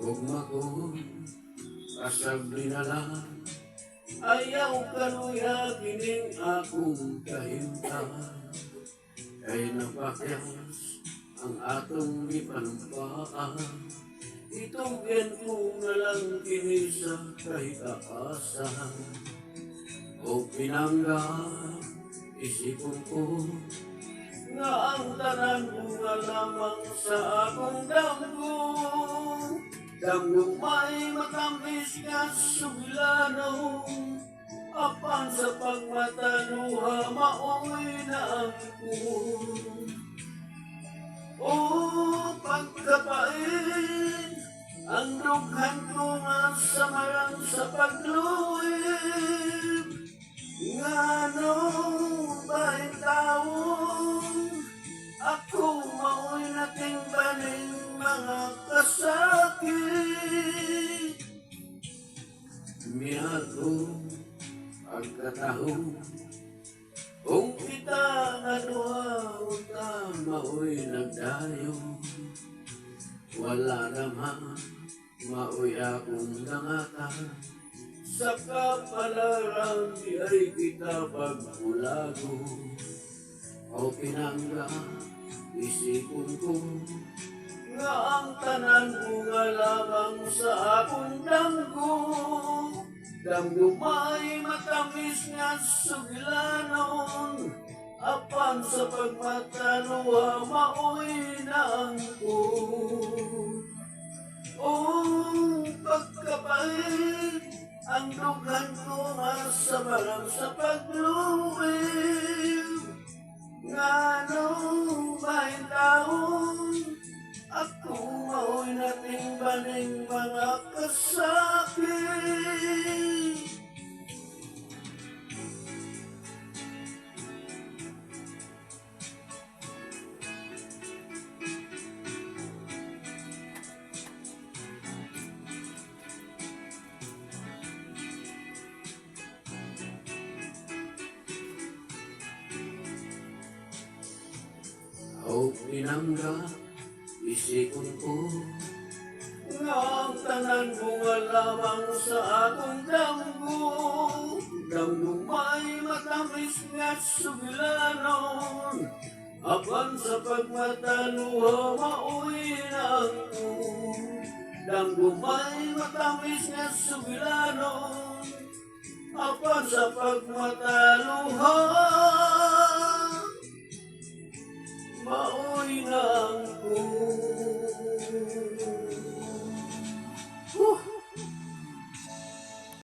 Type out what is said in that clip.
Gugma ko, kasabli na lang. Ayaw kanuya kining akong kahimtang. Kay napakyas ang atong gipanumpaan. Itugyan ko na lang kini sa kahit-aasan. O pinangga, isipon ko nga ang tanan ko nga lamang sa akong damgo. Damgo may matamis nga subilano. Apan sa pagmatanuha maoy na ako. O pagkapait, ang dughan ko nga sa marang sa pagluwib. Ngano ba'y taon, ako maoy nating baning mga kasakit. Miyato pagkataon, kung kita nga duha unta maoy nagdayo. Wala naman maoy akong nangatan. Sa kapalaran di ay kita pagmulago. O pinangga, isipon ko nga ang tanan ko nga lamang sa akong damgo. Damgo may matamis nga sugilanon. Apan sa pagmatanuha maoy na angko. O pagkapait, ang dughan ko nga sa marang sa pagluwib. Ngano ba'y taon, ako maoy nating baning mga kasakit. O pinangga, isipon ko nga ang tanan ko nga lamang sa akong damgo. Damgo may matamis nga sugilanon. Apan sa pagmatanuha maoy na ako. Damgo may matamis nga sugilanon. Apan sa pagmatanuha maoy na